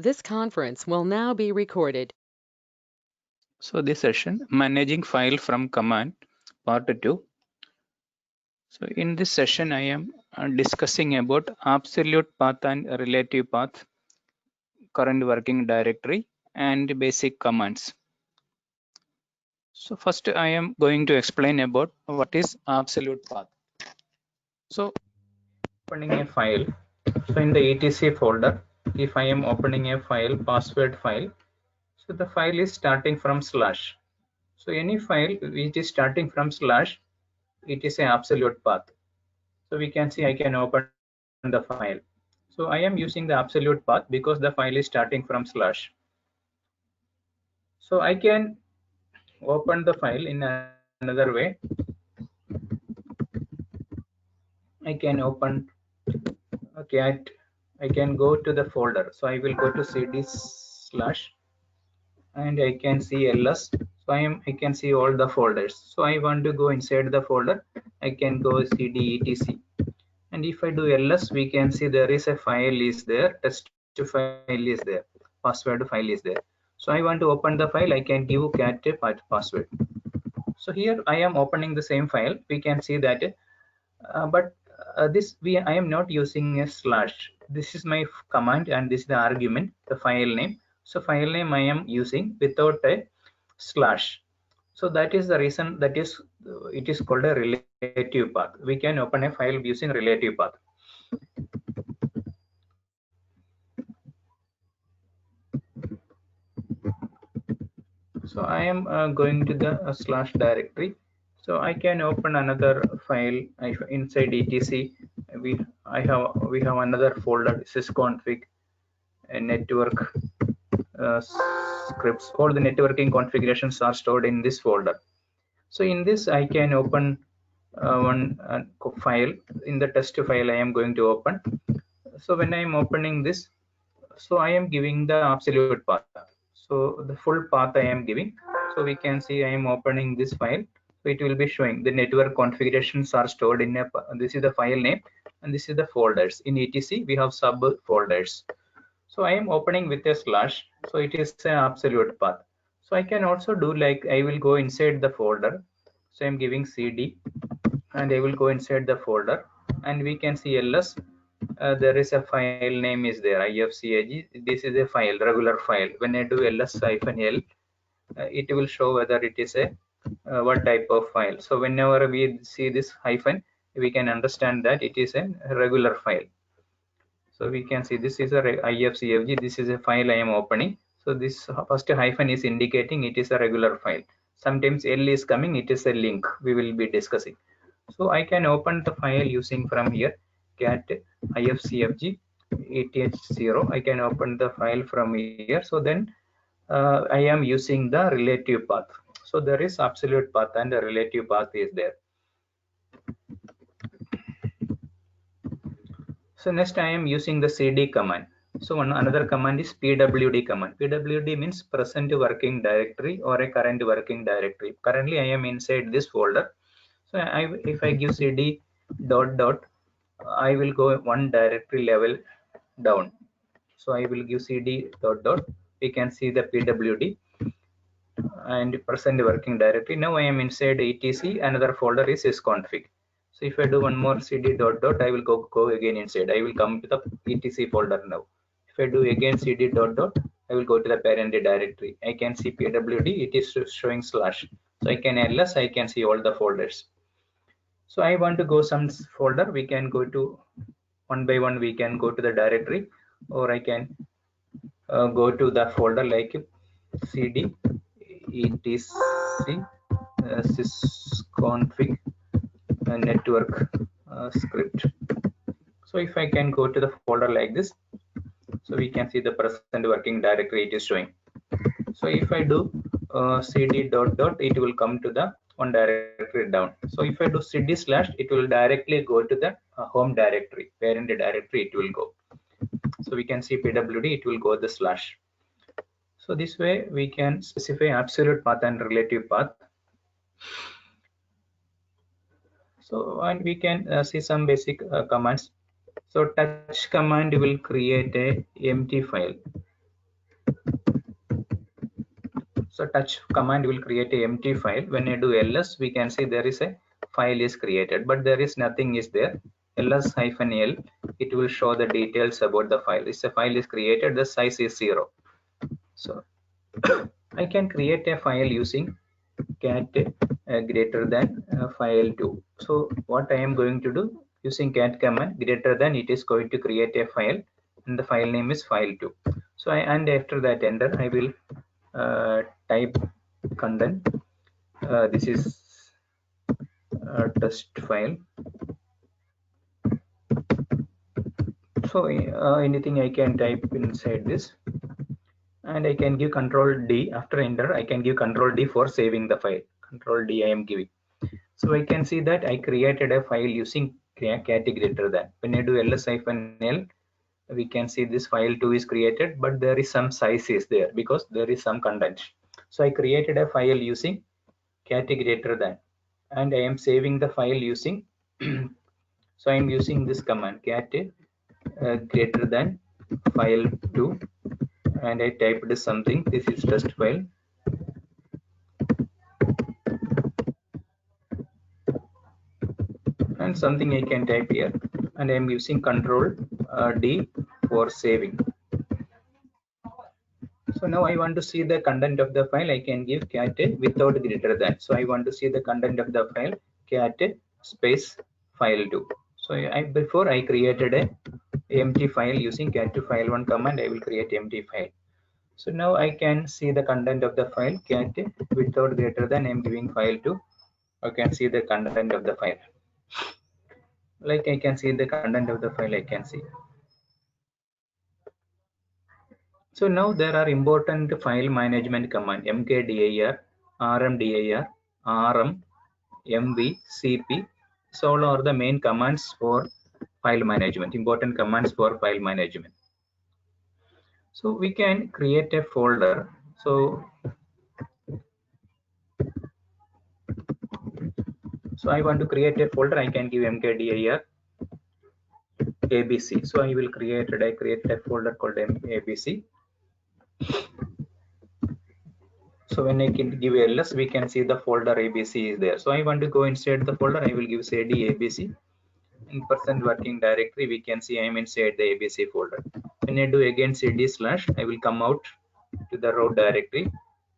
This conference will now be recorded. So this session, managing file from command, part 2. So in this session, I am discussing about absolute path and relative path, current working directory, and basic commands. So first, I am going to explain about what is absolute path. So opening a file, so in the etc folder, if I am opening a file, password file, so the file is starting from slash. So any file which is starting from slash, it is an absolute path. So we can see I can open the file. So I am using the absolute path because the file is starting from slash. So I can open the file in another way. I can open cat. I can go to the folder. So I will go to cd slash and I can see ls. So I can see all the folders. So I want to go inside the folder. I can go cd etc. And if I do ls, we can see there is a file is there, test file is there, password file is there. So I want to open the file, I can give cat password. So here I am opening the same file. We can see that, but I am not using a slash. This is my command and this is the argument, the file name. So file name I am using without a slash. So that is the reason that is it is called a relative path. We can open a file using relative path. So I am going to the slash directory. So I can open another file inside etc. We have another folder, sysconfig, network scripts. All the networking configurations are stored in this folder. So in this I can open one file. In the test file I am going to open. So when I am opening this, so I am giving the absolute path. So the full path I am giving. So we can see I am opening this file. So it will be showing the network configurations are stored in a, this is the file name and this is the folders. In etc we have sub folders. So I am opening with a slash. So it is an absolute path. So I can also do like I will go inside the folder. So I'm giving cd and I will go inside the folder and we can see ls. There is a file name is there, ifcag. This is a file, regular file. When I do ls-l, it will show whether it is a what type of file. So whenever we see this hyphen, we can understand that it is a regular file. So we can see this is a ifcfg. This is a file I am opening. So this first hyphen is indicating it is a regular file. Sometimes L is coming, it is a link we will be discussing. So I can open the file using from here cat ifcfg eth0. I can open the file from here. So then I am using the relative path. So there is absolute path and the relative path is there. So next I am using the cd command. So another command is pwd command. Pwd means present working directory or a current working directory. Currently I am inside this folder. So if I give cd dot dot, I will go one directory level down. So I will give cd dot dot. We can see the pwd and present working directory. Now I am inside etc. Another folder is sysconfig. So if I do one more cd dot dot, I will go again inside. I will come to the etc folder now. If I do again cd dot dot, I will go to the parent directory. I can see pwd. It is showing slash. So I can ls. I can see all the folders. So I want to go some folder. We can go to one by one. We can go to the directory, or I can go to the folder like cd etc sysconfig network script. So if I can go to the folder like this, so we can see the present working directory it is showing. So if I do cd dot dot, it will come to the one directory down. So if I do cd slash, it will directly go to the home directory, parent directory it will go. So we can see pwd, it will go the slash. So this way we can specify absolute path and relative path. So and we can see some basic commands. So touch command will create a empty file. So touch command will create a empty file. When I do ls, we can see there is a file is created, but there is nothing is there. ls-l, it will show the details about the file. If the file is created, the size is 0. So I can create a file using cat greater than file2. So what I am going to do, using cat command greater than, it is going to create a file, and the file name is file2. So and after that enter, I will type content. This is test file. So anything I can type inside this, and I can give control D. After enter, I can give control D for saving the file. Control D I am giving. So I can see that I created a file using cat greater than. When I do ls-l, we can see this file2 is created, but there is some size is there because there is some content. So I created a file using cat greater than, and I am saving the file using so I am using this command cat greater than file2, and I typed something. This is test file. And something I can type here, and I am using control D for saving. So now I want to see the content of the file. I can give cat without greater than. So I want to see the content of the file, cat space file2. So before I created a empty file using cat to file1 command, I will create empty file. So now I can see the content of the file, cat without greater than, I am giving file2. I can see the content of the file. Like I can see the content of the file, I can see. So now there are important file management command, mkdir, rmdir, rm, mv, cp. So all are the main commands for file management, important commands for file management. So we can create a folder. So I want to create a folder. I can give mkdir abc. So I will create a folder called abc. So when I can give ls, we can see the folder abc is there. So I want to go inside the folder. I will give cd abc. In percent working directory, we can see I am inside the abc folder. When I do again cd /, I will come out to the root directory,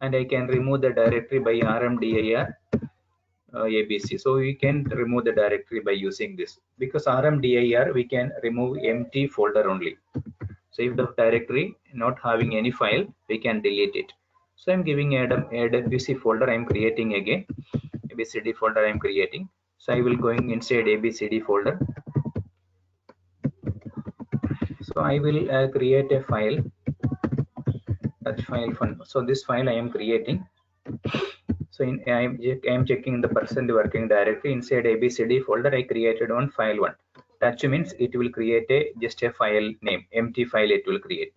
and I can remove the directory by rmdir abc. So we can remove the directory by using this, because rmdir we can remove empty folder only. So if the directory not having any file, we can delete it. So I'm giving abc folder. I'm creating again abcd folder. I'm creating. So I will going inside abcd folder. So I will create a file, touch file fun. So this file I am creating. So I am checking the percent working directory. Inside abcd folder, I created one file one. Touch means it will create just a file name, empty file it will create.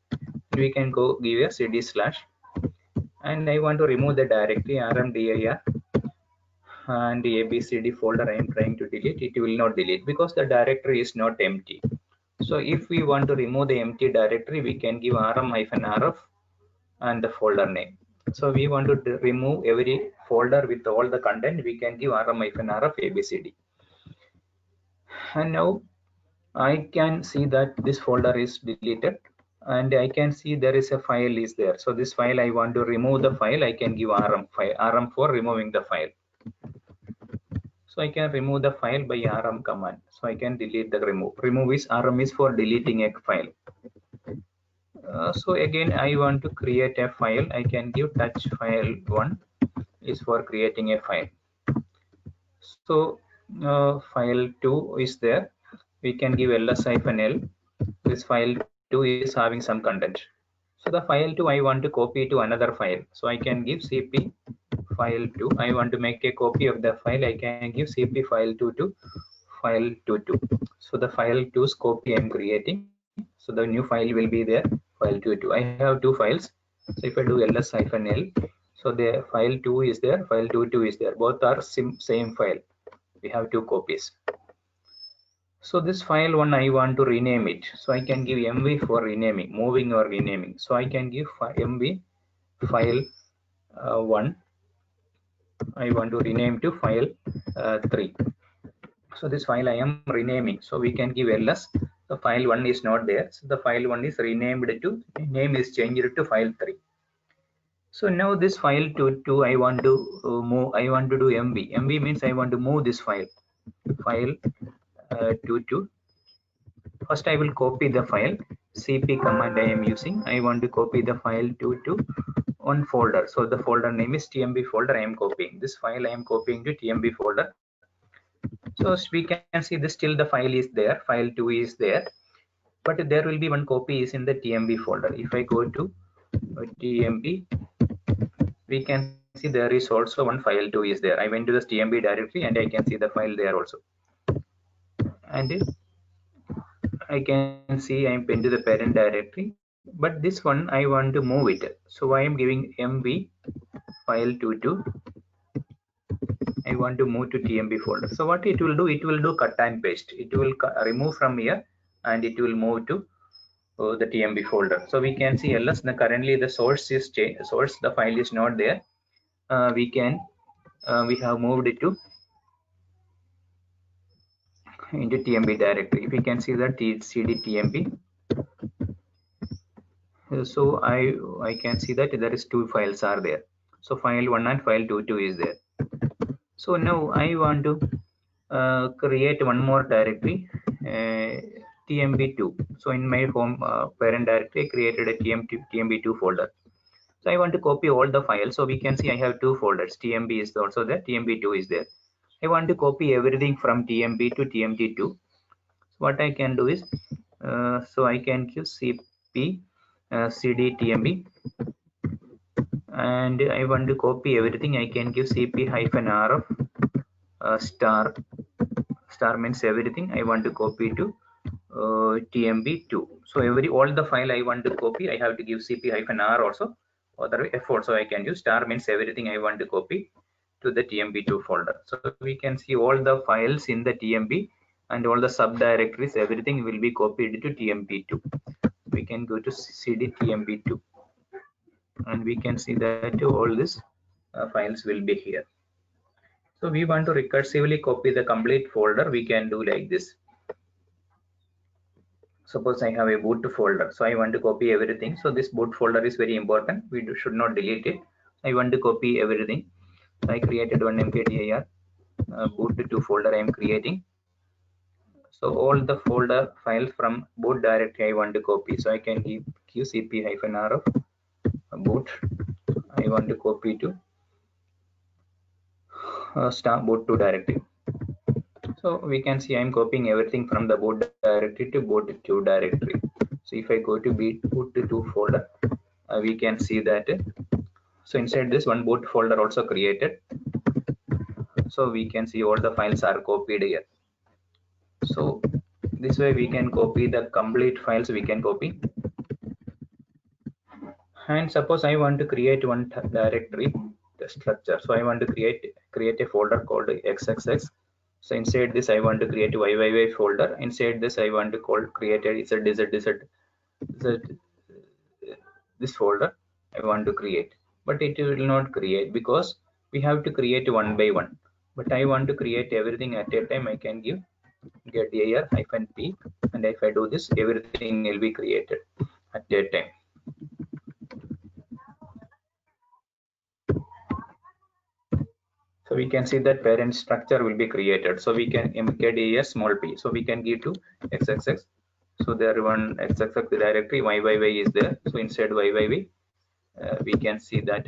We can go give a cd /, and I want to remove the directory rmdir and the abcd folder I am trying to delete. It will not delete because the directory is not empty. So if we want to remove the empty directory, we can give rm-rf and the folder name. So we want to remove every folder with all the content, we can give rm-rf abcd. And now I can see that this folder is deleted, and I can see there is a file is there. So this file, I want to remove the file, I can give rm for removing the file. So I can remove the file by rm command. So I can delete the remove. Remove is rm is for deleting a file. So again, I want to create a file. I can give touch file one is for creating a file. So file 2 is there. We can give ls-l. This file 2 is having some content. So the file 2 I want to copy to another file. So I can give cp file 2. I want to make a copy of the file. I can give cp file 2 to file 22. So the file 2's copy I am creating. So the new file will be there, file 22. I have two files. So if I do ls-l, so the file 2 is there, file 22 is there. Both are same file. We have two copies. So this file one I want to rename it. So I can give mv for renaming, moving or renaming. So I can give mv file 1, I want to rename to file 3. So this file I am renaming, so we can give ls. The file 1 is not there, so the file 1 is renamed to, name is changed to file 3. So now this file to I want to move, I want to do mv means I want to move this file to. First I will copy the file, cp command I am using. I want to copy the file to one folder, so the folder name is tmb folder. I am copying this file, I am copying to tmb folder. So we can see this, still the file is there, file 2 is there, but there will be one copy is in the tmb folder. If I go to tmb, we can see there is also one file 2 is there. I went to the tmb directory and I can see the file there also, and I can see I am pinned to the parent directory, but this one I want to move it, so I am giving mv file 2 I want to move to tmb folder. So what it will do, it will do cut and paste. It will remove from here and it will move to the tmb folder. So we can see ls, currently the source is source, the file is not there. We have moved it to into tmb directory. We can see that cd tmb. So I can see that there is 2 files are there. So file 1 and file 2 is there. So now I want to create one more directory, tmb2. So in my home parent directory, I created a tmb2 folder. So I want to copy all the files. So we can see I have 2 folders. tmb is also there, tmb2 is there. I want to copy everything from tmb to tmb2. So what I can do is, so I can give cp cd tmb, and I want to copy everything. I can give cp-rf star means everything I want to copy to tmb2. So all the file I want to copy, I have to give cp-r also, or the f also I can use. Star means everything I want to copy to the tmb2 folder. So we can see all the files in the tmb and all the subdirectories, everything will be copied to tmb2. We can go to cd tmb2 and we can see that all these files will be here. So we want to recursively copy the complete folder. We can do like this. Suppose I have a boot folder, so I want to copy everything. So this boot folder is very important. We should not delete it. I want to copy everything. So I created one mkdir boot2 folder I am creating. So all the folder files from boot directory I want to copy. So I can give cp-rf boot. I want to copy to boot2 directory. So we can see I'm copying everything from the boot directory to boot2 directory. So if I go to boot2 folder, we can see that. So inside this one boot folder also created. So we can see all the files are copied here. So this way we can copy the complete files. We can copy. And suppose I want to create one directory, the structure. So I want to create a folder called xxx. So inside this I want to create a YYY folder. Inside this I want to create a this folder I want to create, but it will not create because we have to create one by one. But I want to create everything at a time. I can give getdir -p, and if I do this, everything will be created at a time. So we can see that parent structure will be created. So we can mkdir small p. So we can give to xxx. So there one xxx directory YYY is there. So inside YYY, we can see that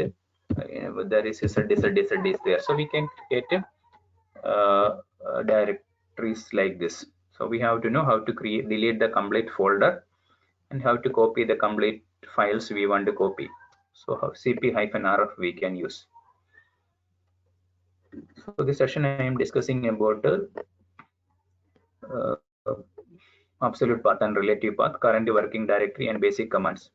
there is z is there. So we can create directories like this. So we have to know how to delete the complete folder and how to copy the complete files we want to copy. So cp-rf we can use. So this session I am discussing about absolute path and relative path, current working directory, and basic commands.